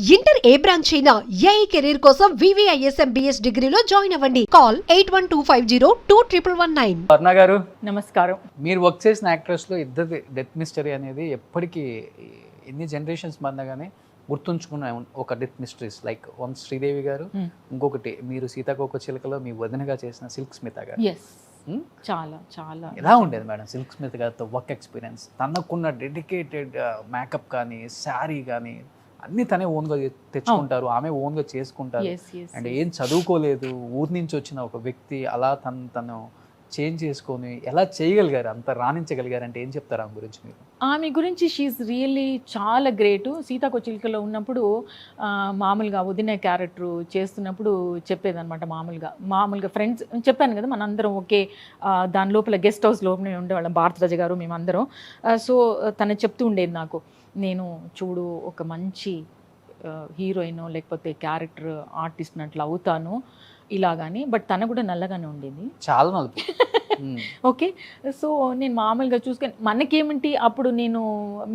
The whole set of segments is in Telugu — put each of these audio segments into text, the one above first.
ఇంటర్ ఏ బ్రాంచ్ అయినా ఏఐ కెరీర్ కోసం వివిఐఎస్ఎం బిఎస్ డిగ్రీలో జాయిన్ అవ్వండి. కాల్ 8125021119. వర్ణ గారు నమస్కారం. మీరు వర్క్ చేసిన యాక్ట్రెస్లో ఇద్దరి డెత్ మిస్టరీ అనేది ఎప్పటికీ ఎన్ని జనరేషన్స్ మధ్యగానే గుర్తుంచుకున్న ఒక death mysteries like one Sridevi గారు, ఇంకొకటి మీరు సీతాకోక చిలుకలో మీ వదినగా చేసిన సిల్క్ స్మిత గారు. చాలా చాలా ఎలా ఉండేది మేడం సిల్క్ స్మిత గారితో వర్క్ ఎక్స్పీరియన్స్? తనకున్న డెడికేటెడ్ మేకప్ కానీ శారీ కానీ అన్ని తనే ఓన్గా తెచ్చుకుంటారు, ఆమె ఓన్గా చేసుకుంటారు. అండ్ ఏం చదువుకోలేదు, ఊరి నుంచి వచ్చిన ఒక వ్యక్తి అలా తను చేంజ్ చేసుకొని ఎలా చేయగలిగారు, అంత రాణించగలిగారు అంటే ఏం చెప్తారు ఆమె గురించి మీరు? ఆమె గురించి షీఈస్ రియల్లీ చాలా గ్రేటు. సీతాకోచిలుకలో ఉన్నప్పుడు మామూలుగా వదిన క్యారెక్టర్ చేస్తున్నప్పుడు చెప్పేదన్నమాట. మామూలుగా ఫ్రెండ్స్ చెప్పాను కదా, మనందరం ఒకే దాని లోపల గెస్ట్ హౌస్ లోపలే ఉండేవాళ్ళం, భారతరాజ గారు మేమందరం. సో తను చెప్తూ ఉండేది నాకు, నేను చూడు ఒక మంచి హీరోయిన్ లేకపోతే క్యారెక్టర్ ఆర్టిస్ట్ అట్లా అవుతాను ఇలాగాని. బట్ తన కూడా నల్లగానే ఉండేది, చాలా నలుపు. ఓకే. సో నేను మామూలుగా చూసుకొని మనకేమిటి అప్పుడు నేను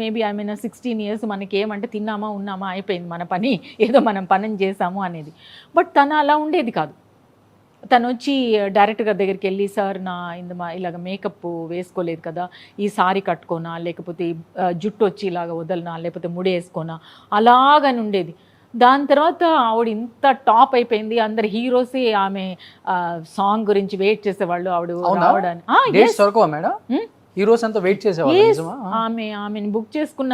మేబీ ఐ మీన్ 16 years, మనకేమంటే తిన్నామా ఉన్నామా అయిపోయింది మన పని, ఏదో మనం పని చేసాము అనేది. బట్ తను అలా ఉండేది కాదు. తను వచ్చి డైరెక్టర్ గారి దగ్గరికి వెళ్ళి, సార్ నా ఇలాగ మేకప్ వేసుకోలేదు కదా, ఈ సారీ కట్టుకోనా, లేకపోతే జుట్టు వచ్చి ఇలాగ వదలనా, లేకపోతే ముడి వేసుకోనా, అలాగని ఉండేది. దాని తర్వాత ఆవిడ ఇంత టాప్ అయిపోయింది, అందరు హీరోసే ఆమె సాంగ్ గురించి వెయిట్ చేసేవాళ్ళు ఆవిడ రావడానికి. ఆమెను బుక్ చేసుకున్న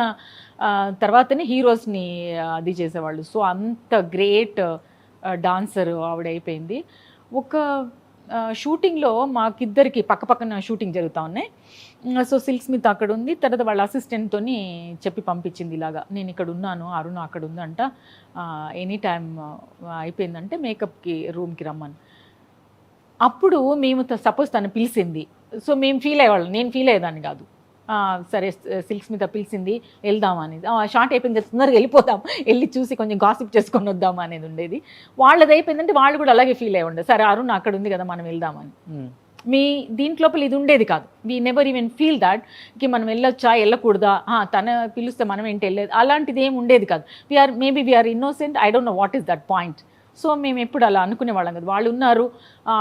తర్వాతనే హీరోస్ని అది చేసేవాళ్ళు. సో అంత గ్రేట్ డాన్సర్ ఆవిడ అయిపోయింది. ఒక షూటింగ్లో మాకిద్దరికి పక్కన షూటింగ్ జరుగుతూ ఉన్నాయి. సో సిల్క్ స్మిత్ అక్కడ ఉంది, తర్వాత వాళ్ళ అసిస్టెంట్తో చెప్పి పంపించింది, ఇలాగా నేను ఇక్కడ ఉన్నాను, అరుణ అక్కడ ఉందంట, ఎనీ టైం అయిపోయిందంటే మేకప్కి రూమ్కి రమ్మని. అప్పుడు మేము సపోజ్ తను పిలిచింది, సో మేము ఫీల్ అయ్యేవాళ్ళం, నేను ఫీల్ అయ్యేదాన్ని కాదు. సరే సిల్క్ స్మిత పిలిచింది వెళ్దామా అనేది, షార్ట్ అయిపోయింది తొందరగా వెళ్ళిపోదాం, వెళ్ళి చూసి కొంచెం గాసిప్ చేసుకొని వద్దామా అనేది ఉండేది. వాళ్ళది అయిపోయిందంటే వాళ్ళు కూడా అలాగే ఫీల్ అయ్యి ఉండే, సరే అరుణ్ అక్కడ ఉంది కదా మనం వెళ్దామని. మీ దీంట్లోపల ఇది ఉండేది కాదు. We never even feel that కి మనం వెళ్ళొచ్చా వెళ్ళకూడదా, తన పిలుస్తే మనం ఏంటి వెళ్ళేది, అలాంటిది ఏమి ఉండేది కాదు. Maybe we are innocent, I don't know what is that point. So మేము ఎప్పుడు అలా అనుకునే వాళ్ళం కదా. వాళ్ళు ఉన్నారు,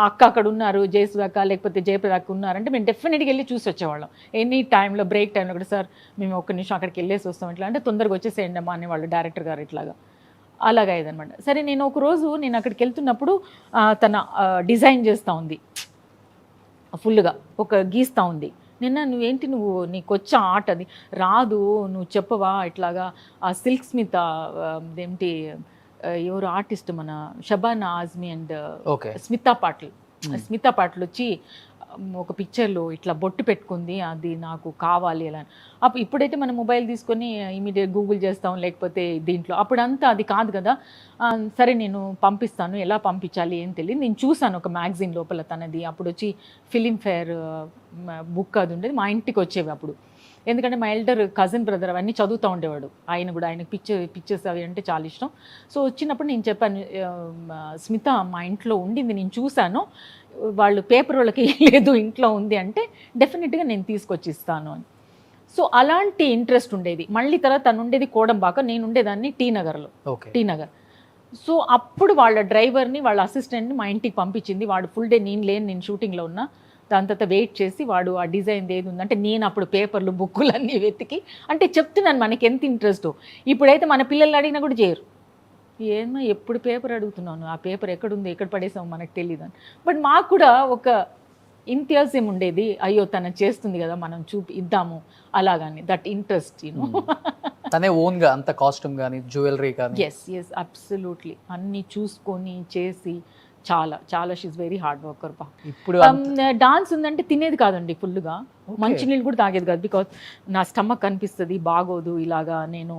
అక్క అక్కడ ఉన్నారు, జయసుధక్క లేకపోతే జయప్రదక్క ఉన్నారంటే మేము డెఫినెట్గా వెళ్ళి చూసి వచ్చేవాళ్ళం. ఎనీ టైంలో బ్రేక్ టైంలో కూడా, సార్ మేము ఒక్క నిమిషం అక్కడికి వెళ్ళేసి వస్తాం ఇట్లా అంటే, తొందరగా వచ్చేసేయండి అమ్మా అనేవాళ్ళు డైరెక్టర్ గారు. ఇట్లాగా అలాగా అయ్యేదన్నమాట. సరే నేను ఒక రోజు అక్కడికి వెళ్తున్నప్పుడు తన డిజైన్ చేస్తూ ఉంది, ఫుల్గా ఒక గీస్తూ ఉంది. నువ్వేంటి నీకు వచ్చే ఆర్ట్ అది రాదు, నువ్వు చెప్పవా ఇట్లాగా. ఆ సిల్క్ స్మిత ఏంటి ఎవరు ఆర్టిస్ట్ మన షబానా ఆజ్మీ అండ్ స్మితా పాటిల్ వచ్చి ఒక పిక్చర్లో ఇట్లా బొట్టు పెట్టుకుంది, అది నాకు కావాలి అలా. అప్పుడు ఇప్పుడైతే మనం మొబైల్ తీసుకొని ఇమీడియట్ గూగుల్ చేస్తాం, లేకపోతే దీంట్లో అప్పుడంతా అది కాదు కదా. సరే నేను పంపిస్తాను, ఎలా పంపించాలి ఏం తెలియదు. నేను చూసాను ఒక మ్యాగజైన్ లోపల తనది, అప్పుడు వచ్చి ఫిలింఫేర్ బుక్ అది ఉండేది, మా ఇంటికి వచ్చేవి అప్పుడు. ఎందుకంటే మా ఎల్డర్ కజిన్ బ్రదర్ అవన్నీ చదువుతూ ఉండేవాడు, ఆయన కూడా, ఆయనకు పిక్చర్స్ అవి అంటే చాలా ఇష్టం. సో వచ్చినప్పుడు నేను చెప్పాను, స్మిత మా ఇంట్లో ఉండింది నేను చూశాను, వాళ్ళు పేపర్ వాళ్ళకి లేదు ఇంట్లో ఉంది అంటే డెఫినెట్గా నేను తీసుకొచ్చి ఇస్తాను అని. సో అలాంటి ఇంట్రెస్ట్ ఉండేది. మళ్ళీ తర్వాత తను ఉండేది కోడంబాక, నేను ఉండేదాన్ని టీ నగర్. సో అప్పుడు వాళ్ళ డ్రైవర్ని వాళ్ళ అసిస్టెంట్ని మా ఇంటికి పంపించింది. వాడు ఫుల్ డే నేను షూటింగ్లో ఉన్నా. దాని తర్వాత వెయిట్ చేసి వాడు ఆ డిజైన్ ఏది ఉందంటే, నేను అప్పుడు పేపర్లు బుక్కులు అన్నీ వెతికి, అంటే చెప్తున్నాను మనకి ఎంత ఇంట్రెస్టో. ఇప్పుడైతే మన పిల్లల్ని అడిగినా కూడా చేయరు, ఏమో ఎప్పుడు పేపర్ అడుగుతున్నాను, ఆ పేపర్ ఎక్కడుంది ఎక్కడ పడేసాము మనకు తెలియదు అని. బట్ మాకు కూడా ఒక ఇంతియాజం ఉండేది, అయ్యో తను చేస్తుంది కదా మనం ఇద్దాము అలాగని, దట్ ఇంట్రెస్ట్ తనే ఓన్గా అంత కాస్ట్యూమ్ కానీ జ్యువెలరీ కానీ. ఎస్ అబ్సల్యూట్లీ అన్నీ చూసుకొని చేసి చాలా చాలా షీఈ్ వెరీ హార్డ్ వర్కర్. ఇప్పుడు డాన్స్ ఉందంటే తినేది కాదండి, ఫుల్గా మంచినీళ్ళు కూడా తాగేది కాదు. బికాజ్ నా స్టమక్ కనిపిస్తుంది బాగోదు, ఇలాగా నేను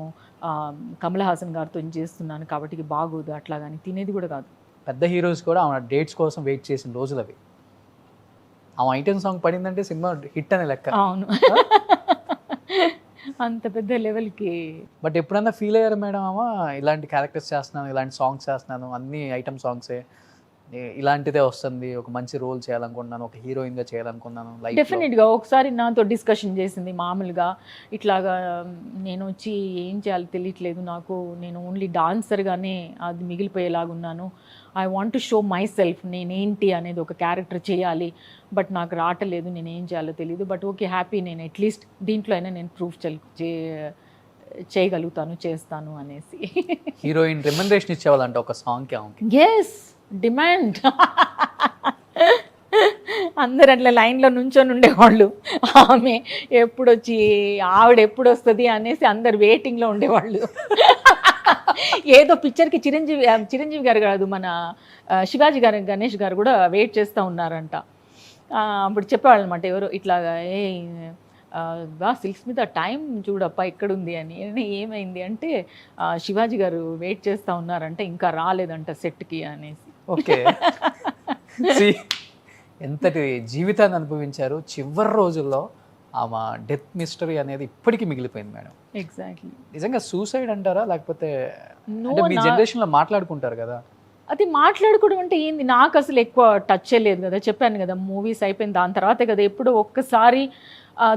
కమల్ హాసన్ గారితో చేస్తున్నాను కాబట్టి బాగోదు అట్లా, కానీ తినేది కూడా కాదు. పెద్ద హీరోస్ కూడా ఆమె డేట్స్ కోసం వెయిట్ చేసిన రోజులు అవి. ఆమె ఐటెం సాంగ్ పడిందంటే సినిమా హిట్ అనే లెక్క. అవును, అంత పెద్ద లెవెల్కి. బట్ ఎప్పుడన్నా ఫీల్ అయ్యారు మేడం, ఇలాంటి క్యారెక్టర్స్ చేస్తున్నాను, ఇలాంటి సాంగ్స్ చేస్తున్నాను, అన్ని ఐటమ్ సాంగ్సే, ఇలాంటిదే వస్తుంది, ఒక మంచి రోల్ చేయాలనుకుంటున్నాను, ఒక హీరోయిన్ గా చేయాలనుకున్నాను లైఫ్? డెఫినెట్గా ఒకసారి నాతో డిస్కషన్ చేసింది మామూలుగా, ఇట్లాగా నేను వచ్చి ఏం చేయాలో తెలియట్లేదు నాకు, నేను ఓన్లీ డాన్సర్గానే అది మిగిలిపోయేలాగున్నాను, I want to show myself, నేనేంటి అనేది ఒక క్యారెక్టర్ చేయాలి, బట్ నాకు రావట్లేదు, నేను ఏం చేయాలో తెలియదు, బట్ ఓకే హ్యాపీ, నేను అట్లీస్ట్ దీంట్లో అయినా నేను ప్రూఫ్ చేయగలుగుతాను, చేస్తాను అనేసి. హీరోయిన్ రెమ్యునరేషన్ ఇచ్చేవాళ్ళంట ఒక సాంగ్కి ఆమెకి. Yes, demand. అందరు అట్లా లైన్లో నుంచొని ఉండేవాళ్ళు, ఆమె ఎప్పుడు వచ్చి ఆవిడ ఎప్పుడు వస్తుంది అనేసి అందరు వెయిటింగ్లో ఉండేవాళ్ళు. ఏదో పిక్చర్కి చిరంజీవి గారు కాదు, మన శివాజీ గారు, గణేష్ గారు కూడా వెయిట్ చేస్తూ ఉన్నారంట. అప్పుడు చెప్పేవాళ్ళు అనమాట ఎవరు ఇట్లాగా, సిల్క్స్ మీద టైం చూడప్ప ఎక్కడుంది అని. ఏమైంది అంటే శివాజీ గారు వెయిట్ చేస్తూ ఉన్నారంటే ఇంకా రాలేదంట సెట్కి అనేసి. ఓకే, ఎంతటి జీవితాన్ని అనుభవించారు. చివరి రోజుల్లో ఆమె డెత్ మిస్టరీ అనేది ఇప్పటికీ మిగిలిపోయింది మేడం. ఎగ్జాక్ట్లీ. నిజంగా సూసైడ్ అంటారా, లేకపోతే మీ జనరేషన్లో మాట్లాడుకుంటారు కదా? అది మాట్లాడుకోవడం అంటే ఏంది, నాకు అసలు ఎక్కువ టచ్ లేదు కదా, చెప్పాను కదా మూవీస్ అయిపోయింది దాని తర్వాతే కదా. ఎప్పుడో ఒక్కసారి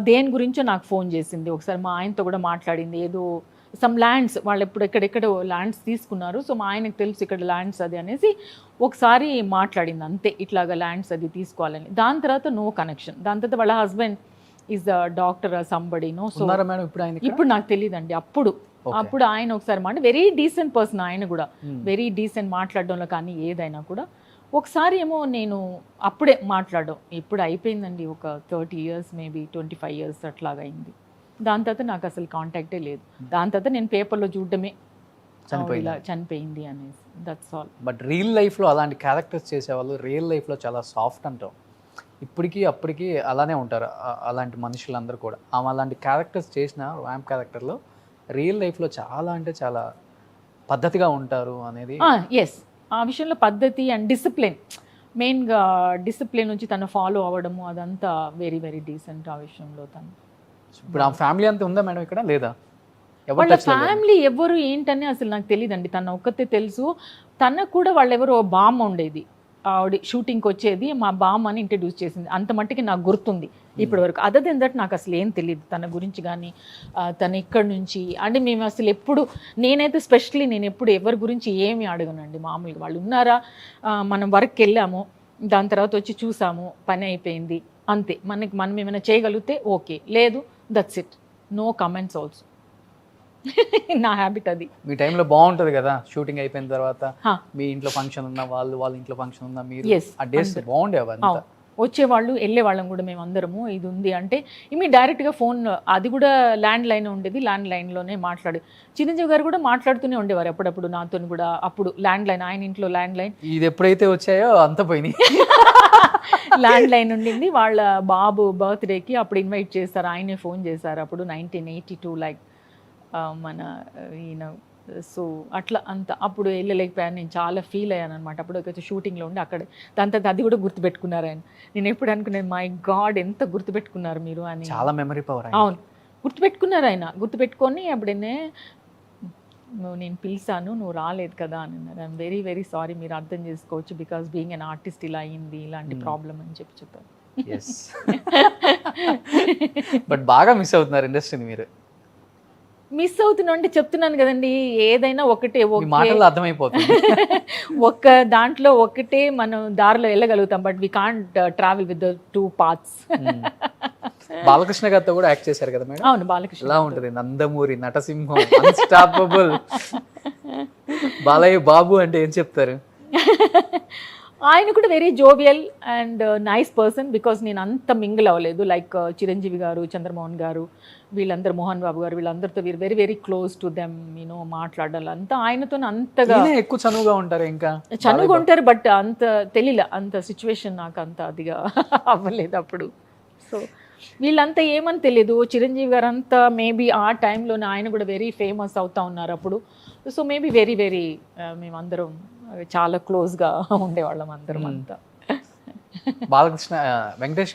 దేని గురించో నాకు ఫోన్ చేసింది, ఒకసారి మా ఆయనతో కూడా మాట్లాడింది, ఏదో సమ్ ల్యాండ్స్ వాళ్ళు ఎప్పుడు ఎక్కడెక్కడో ల్యాండ్స్ తీసుకున్నారు, సో మా ఆయనకు తెలుసు ఇక్కడ ల్యాండ్స్ అది అనేసి ఒకసారి మాట్లాడింది అంతే, ఇట్లాగా ల్యాండ్స్ అది తీసుకోవాలని. దాని తర్వాత నో కనెక్షన్. దాని తర్వాత వాళ్ళ husband is the doctor somebody no. So ఇప్పుడు నాకు తెలియదండి. అప్పుడు ఆయన ఒకసారి వెరీ డీసెంట్ పర్సన్, ఆయన కూడా వెరీ డీసెంట్ మాట్లాడడంలో కానీ ఏదైనా కూడా. ఒకసారి ఏమో నేను అప్పుడే మాట్లాడడం, ఇప్పుడు అయిపోయిందండి ఒక 30 years మేబీ 25 years అట్లాగా అయింది. దాని తర్వాత నాకు అసలు కాంటాక్టే లేదు. దాని తర్వాత నేను పేపర్లో చూడడమే ఇలా చనిపోయింది అనేసి, దట్స్ ఆల్. బట్ రియల్ లైఫ్లో అలాంటి క్యారెక్టర్స్ చేసేవాళ్ళు రియల్ లైఫ్లో చాలా సాఫ్ట్ అంటాం. ఇప్పటికీ అప్పటికి అలానే ఉంటారు అలాంటి మనుషులందరూ కూడా. ఆమె అలాంటి క్యారెక్టర్స్ చేసిన ర్యాంప్ క్యారెక్టర్లో రియల్ లైఫ్లో చాలా అంటే చాలా పద్ధతిగా ఉంటారు అనేది. ఎస్, ఆ విషయంలో పద్ధతి అండ్ డిసిప్లిన్, మెయిన్గా డిసిప్లిన్ నుంచి తను ఫాలో అవ్వడము అదంతా వెరీ వెరీ డీసెంట్. ఆ విషయంలో తను ఇప్పుడు ఆ ఫ్యామిలీ అంతా ఉందా మేడం ఇక్కడ, లేదా? వాళ్ళ ఫ్యామిలీ ఎవరు ఏంటని అసలు నాకు తెలియదండి. తన ఒక్కతే తెలుసు. తనకు కూడా వాళ్ళెవరో బామ్మ ఉండేది, ఆవిడ షూటింగ్కి వచ్చేది, మా బామ్మ అని ఇంట్రడ్యూస్ చేసింది, అంత మట్టికి నాకు గుర్తుంది ఇప్పటి వరకు. అదర్ దెన్ దట్ నాకు అసలు ఏం తెలియదు తన గురించి కానీ, తను ఇక్కడి నుంచి అంటే మేము అసలు ఎప్పుడు, నేనైతే స్పెషల్లీ నేను ఎప్పుడు ఎవరి గురించి ఏమీ అడగనండి. మామూలుగా వాళ్ళు ఉన్నారా, మనం వర్క్కి వెళ్ళాము, దాని తర్వాత వచ్చి చూసాము, పని అయిపోయింది అంతే. మనం ఏమైనా చేయగలిగితే ఓకే, లేదు that's it, no comments also. నా హ్యాబిట్ అది. మీ టైంలో బాగుంటుంది కదా, షూటింగ్ అయిపోయిన తర్వాత మీ ఇంట్లో ఫంక్షన్ ఉన్నా, వాళ్ళ ఇంట్లో ఫంక్షన్ ఉన్నా, మీరు ఆ డేస్ బాగుండేవి. వచ్చేవాళ్ళు, వెళ్ళేవాళ్ళం కూడా మేము అందరము. ఇది ఉంది అంటే డైరెక్ట్గా ఫోన్, అది కూడా ల్యాండ్ లైన్ ఉండేది, ల్యాండ్ లైన్లోనే చిరంజీవి గారు కూడా మాట్లాడుతూనే ఉండేవారు అప్పుడప్పుడు నాతో కూడా. అప్పుడు ల్యాండ్ లైన్, ఆయన ఇంట్లో ల్యాండ్ లైన్, ఇది ఎప్పుడైతే వచ్చాయో అంత పోయినాయి. ల్యాండ్ లైన్ ఉండింది. వాళ్ళ బాబు బర్త్డేకి అప్పుడు ఇన్వైట్ చేశారు, ఆయనే ఫోన్ చేశారు అప్పుడు 1982 లైక్ మన ఈయన. సో అట్లా అంత అప్పుడు వెళ్ళలేకపోయాను, నేను చాలా ఫీల్ అయ్యాను అనమాట. అప్పుడు ఒక షూటింగ్లో ఉండి అక్కడ దాని తర్వాత అది కూడా గుర్తుపెట్టుకున్నారు ఆయన. నేను ఎప్పుడు అనుకున్నాను, మై గాడ్ ఎంత గుర్తుపెట్టుకున్నారు మీరు అని. చాలా మెమరీ పవర్. అవును, గుర్తుపెట్టుకున్నారు ఆయన. గుర్తుపెట్టుకొని అప్పుడనే నేను పిలిచాను, నువ్వు రాలేదు కదా అని అన్నారు. ఐఎమ్ వెరీ వెరీ సారీ, మీరు అర్థం చేసుకోవచ్చు, బికాస్ బీయింగ్ అన్ ఆర్టిస్ట్ ఇలా అయింది, ఇలాంటి ప్రాబ్లం అని చెప్పారు. బట్ బాగా మిస్ అవుతున్నారు ఇండస్ట్రీని మీరు. మిస్ అవుతున్నా అంటే చెప్తున్నాను కదండి, ఏదైనా ఒకటే అర్థమైపోతుంది. ఒక్క దాంట్లో ఒకటే మనం దారిలో వెళ్ళగలుగుతాం, but we can't travel with the 2 paths. Balakrishna గారితో కూడా యాక్ట్ చేశారు కదా మేడం. అవును, బాలకృష్ణ ఎలా ఉంటుంది, నందమూరి నటసింహం, అన్స్టాపబుల్. బాలయ్య బాబు అంటే ఏం చెప్తారు? ఆయన కూడా very jovial and nice person, because నేను అంత మింగిల్ అవ్వలేదు. లైక్ చిరంజీవి గారు, చంద్రమోహన్ గారు, వీళ్ళందరూ, మోహన్ బాబు గారు, వీళ్ళందరితో very very close to them, మాట్లాడాలి అంతా ఆయనతో. అంతగా ఎక్కువ చనువుగా ఉంటారు, ఇంకా చనువుగా ఉంటారు, బట్ అంత తెలియలే, అంత సిచ్యువేషన్ నాకు అంత అదిగా అవ్వలేదు అప్పుడు. సో వీళ్ళంతా ఏమని తెలియదు. చిరంజీవి గారు అంతా మేబీ ఆ టైంలోనే ఆయన కూడా వెరీ ఫేమస్ అవుతా ఉన్నారు అప్పుడు. సో మేబీ వెరీ వెరీ మేమందరం చాలా క్లోజ్గా ఉండేవాళ్ళం అందరం అంతా. బాలకృష్ణ, వెంకటేష్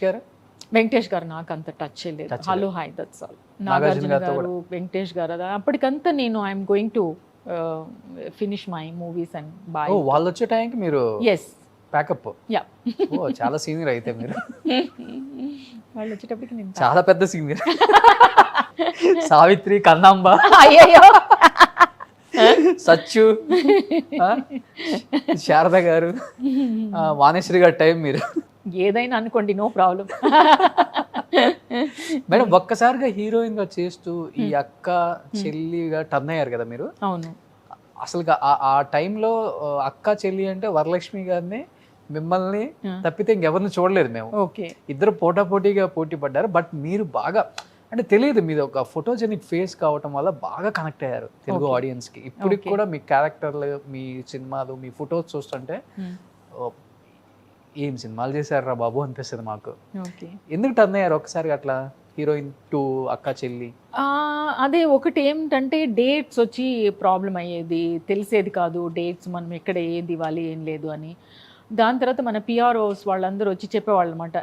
గారు నాకు అంత టచ్ లేదు. Hello hi that's all. Nagarjuna garu, Venkatesh garu, అప్పటికంతా నేను I'm going to finish my movies and bye. వాళ్ళు వచ్చే టైంకి మీరు ఎస్ ప్యాకప్. యా ఓ చాలా సీనియర్ అయితే మీరు. వాళ్ళు వచ్చేటప్పటికి నేను చాలా పెద్ద సీనియర్. సావిత్రి, కన్నాంబ, అయ్యయ్యో సచ్చు, శారద గారు, వాణేశ్వరి గారి టైం మీరు. ఏదైనా అనుకోండి, నో ప్రాబ్లం. మేడం ఒక్కసారిగా హీరోయిన్ గా చేస్తూ ఈ అక్క చెల్లిగా టర్న్ అయ్యారు కదా మీరు. అవును. అసలు ఆ టైంలో అక్క చెల్లి అంటే వరలక్ష్మి గారిని, మిమ్మల్ని తప్పితే ఇంకెవరిని చూడలేదు మేము. ఓకే. ఇద్దరు పోటాపోటీగా పోటీ పడ్డారు. బట్ మీరు బాగా అంటే తెలియదు, మీది ఒక ఫోటోజెనిక్ ఫేస్ కావటం వల్ల బాగా కనెక్ట్ అయ్యారు తెలుగు ఆడియన్స్ కి. ఇప్పటికి కూడా మీ క్యారెక్టర్లు, మీ సినిమాలు, మీ ఫొటోస్ చూస్తుంటే ఏం సినిమాలు చేశారా బాబు అనిపిస్తుంది మాకు. ఎందుకు టర్న్ అయ్యారు ఒకసారి అట్లా హీరోయిన్ టు అక్క చెల్లి? అదే ఒకటి ఏమిటంటే డేట్స్ వచ్చి ప్రాబ్లం అయ్యేది, తెలిసేది కాదు డేట్స్ మనం ఎక్కడ ఏది ఇవ్వాలి ఏం లేదు అని. దాని తర్వాత మన పిఆర్ఓస్ వాళ్ళందరూ వచ్చి చెప్పేవాళ్ళు అనమాట,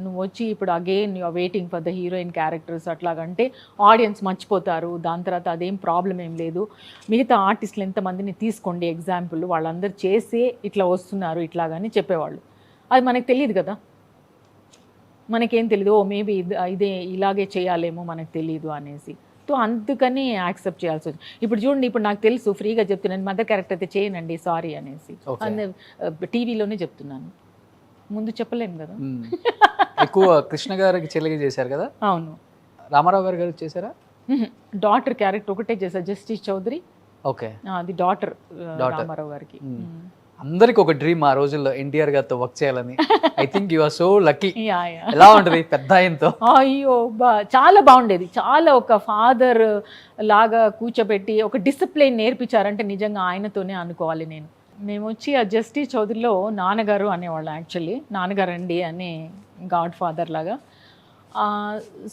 నువ్వు వచ్చి ఇప్పుడు again you are waiting for the heroine characters అట్లాగంటే ఆడియన్స్ మర్చిపోతారు. దాని తర్వాత అదేం ప్రాబ్లం ఏం లేదు, మిగతా ఆర్టిస్టులు ఎంతమందిని తీసుకోండి ఎగ్జాంపుల్, వాళ్ళందరూ చేసే ఇట్లా వస్తున్నారు ఇట్లాగని చెప్పేవాళ్ళు. అది మనకు తెలియదు కదా, మనకేం తెలీదు, ఓ మేబీ ఇదే ఇలాగే చేయాలేమో మనకు తెలీదు అనేసి. సో అందుకని యాక్సెప్ట్ చేయాల్సి వచ్చింది. ఇప్పుడు చూడండి, ఇప్పుడు నాకు తెలుసు ఫ్రీగా చెప్తున్నాను, మదర్ క్యారెక్టర్ అయితే చేయనండి సారీ అనేసి. టీవీలోనే చెప్తున్నాను, ముందు చెప్పలేము కదా. ఎక్కువ కృష్ణ గారికి చెల్లిగా చేశారు కదా. అవును. రామారావు గారు చేశారా? డాటర్ క్యారెక్టర్ ఒకటే చేశారు, జస్టిస్ చౌదరి. ఓకే. అది డాటర్ రామారావు గారికి. అందరికి ఒక డ్రీమ్ ఆ రోజుల్లో ఎన్టీఆర్ గారితో వర్క్ చేయాలని. I think you are so lucky. ఎలా ఉంటది పెద్ద ఆయనతో? అయ్యో చాలా బాగుండేది. చాలా ఒక ఫాదర్ లాగా కూర్చోబెట్టి ఒక డిసిప్లిన్ నేర్పించారంటే నిజంగా ఆయనతోనే అనుకోవాలి నేను. మేము వచ్చి ఆ జస్టిస్ చౌదరిలో నాన్నగారు అనేవాళ్ళం, యాక్చువల్లీ నాన్నగారు అండి అనే గాడ్ ఫాదర్ లాగా.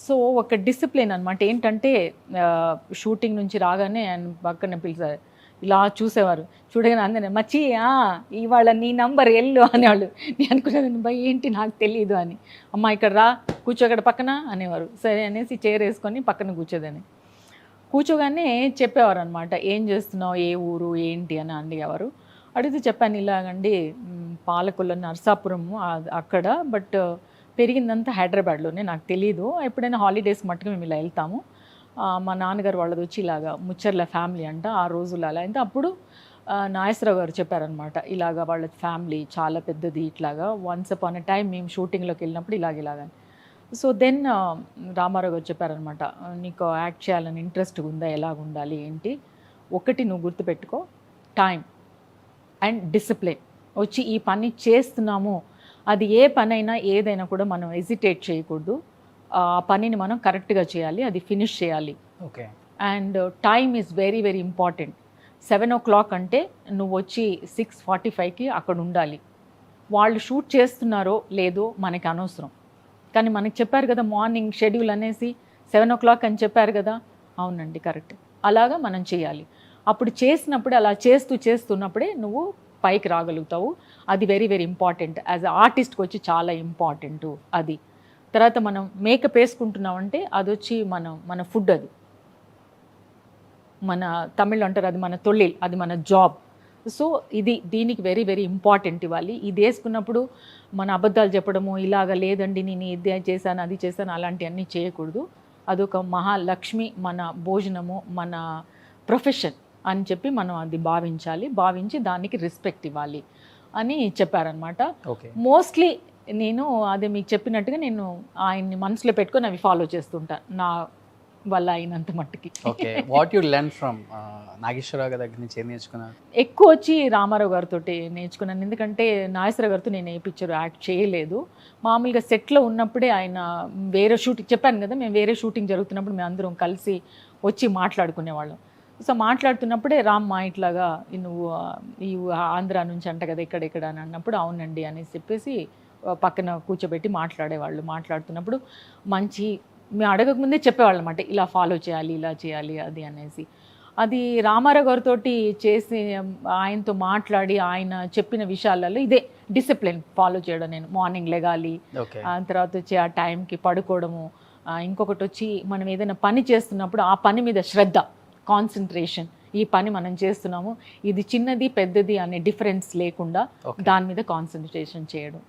సో ఒక డిసిప్లిన్ అనమాట. ఏంటంటే షూటింగ్ నుంచి రాగానే ఆయన పక్కన పిలిచారు, ఇలా చూసేవారు, చూడగానే అందరూ మచ్చి ఇవాళ నీ నంబర్ ఎల్లు అనేవాళ్ళు. నేను అనుకునేదాన్ని భయ్ ఏంటి నాకు తెలియదు అని. అమ్మ ఇక్కడ రా కూర్చో ఇక్కడ పక్కన అనేవారు. సరే అనేసి చైర్ వేసుకొని పక్కన కూర్చోదని. కూర్చోగానే చెప్పేవారు అనమాట, ఏం చేస్తున్నావు, ఏ ఊరు ఏంటి అని అడిగేవారు. అడిగితే చెప్పాను, ఇలాగండి పాలకొల్ల నర్సాపురం అక్కడ, బట్ పెరిగిందంతా హైదరాబాద్లోనే, నాకు తెలీదు, ఎప్పుడైనా హాలిడేస్ మట్టుకు మేము ఇలా వెళ్తాము. మా నాన్నగారు వాళ్ళది వచ్చి ఇలాగా ముచ్చర్ల ఫ్యామిలీ అంట ఆ రోజులు అలా. అయితే అప్పుడు నాగేశ్వరరావు గారు చెప్పారనమాట, ఇలాగా వాళ్ళ ఫ్యామిలీ చాలా పెద్దది, ఇట్లాగా వన్స్ అపాన్ ఎ టైం మేము షూటింగ్లోకి వెళ్ళినప్పుడు ఇలాగని. సో దెన్ రామారావు గారు చెప్పారనమాట, నీకు యాక్ట్ చేయాలని ఇంట్రెస్ట్ ఉందా, ఎలాగ ఉండాలి ఏంటి, ఒకటి నువ్వు గుర్తుపెట్టుకో, టైం అండ్ డిసిప్లిన్. వచ్చి ఈ పని చేస్తున్నాము, అది ఏ పనైనా ఏదైనా కూడా మనం హెజిటేట్ చేయకూడదు, ఆ పనిని మనం కరెక్ట్గా చేయాలి, అది ఫినిష్ చేయాలి. Okay. And time is very very important. 7 o'clock అంటే నువ్వు వచ్చి 6:45కి అక్కడ ఉండాలి. వాళ్ళు షూట్ చేస్తున్నారో లేదో మనకి అనవసరం, కానీ మనకి చెప్పారు కదా మార్నింగ్ షెడ్యూల్ అనేసి 7 o'clock అని చెప్పారు కదా, అవునండి కరెక్ట్, అలాగా మనం చేయాలి. అప్పుడు చేసినప్పుడు అలా చేస్తున్నప్పుడే నువ్వు పైకి రాగలుగుతావు. అది very very important. As a ఆర్టిస్ట్కి వచ్చి చాలా ఇంపార్టెంట్ అది. తర్వాత మనం మేకప్ వేసుకుంటున్నామంటే అది వచ్చి మన ఫుడ్, అది మన తమిళ్ అంటారు, అది మన తొలిల్, అది మన జాబ్. సో దీనికి వెరీ వెరీ ఇంపార్టెంట్ ఇవ్వాలి. ఇది వేసుకున్నప్పుడు మన అబద్ధాలు చెప్పడము, ఇలాగ లేదండి నేను ఇది చేశాను అది చేశాను అలాంటివన్నీ చేయకూడదు. అదొక మహాలక్ష్మి, మన భోజనము, మన ప్రొఫెషన్ అని చెప్పి మనం అది భావించి దానికి రెస్పెక్ట్ ఇవ్వాలి అని చెప్పారనమాట. మోస్ట్లీ నేను అదే మీకు చెప్పినట్టుగా నేను ఆయన్ని మనసులో పెట్టుకొని అవి ఫాలో చేస్తుంటా నా వల్ల అయినంత మట్టుకి. Okay. What you learn from Nageswara Rao గారి దగ్గర నుంచి ఏం నేర్చుకున్నారు? ఎక్కువ వచ్చి రామారావు గారితో నేర్చుకున్నాను. ఎందుకంటే నాగేశ్వరరావు గారితో నేను ఏ పిక్చర్ యాక్ట్ చేయలేదు. మామూలుగా సెట్లో ఉన్నప్పుడే ఆయన వేరే షూటింగ్, చెప్పాను కదా మేము వేరే షూటింగ్ జరుగుతున్నప్పుడు మేము అందరం కలిసి వచ్చి మాట్లాడుకునేవాళ్ళం. సో మాట్లాడుతున్నప్పుడే రామ్మా ఇట్లాగా నువ్వు ఈ ఆంధ్ర నుంచి అంట కదా ఎక్కడెక్కడ అని అన్నప్పుడు అవునండి అనేసి చెప్పేసి పక్కన కూర్చోబెట్టి మాట్లాడేవాళ్ళు. మాట్లాడుతున్నప్పుడు మేము అడగకముందే చెప్పేవాళ్ళు అన్నమాట, ఇలా ఫాలో చేయాలి, ఇలా చేయాలి అది అనేసి. అది రామారావు గారితో చేసి ఆయనతో మాట్లాడి ఆయన చెప్పిన విషయాలలో ఇదే డిసిప్లిన్ ఫాలో చేయడం. నేను మార్నింగ్ లెగాలి, తర్వాత వచ్చి ఆ టైంకి పడుకోవడము, ఇంకొకటి వచ్చి మనం ఏదైనా పని చేస్తున్నప్పుడు ఆ పని మీద శ్రద్ధ, కాన్సన్ట్రేషన్, ఈ పని మనం చేస్తున్నాము, ఇది చిన్నది పెద్దది అనే డిఫరెన్స్ లేకుండా Okay. దాని మీద కాన్సన్ట్రేషన్ చేయడం.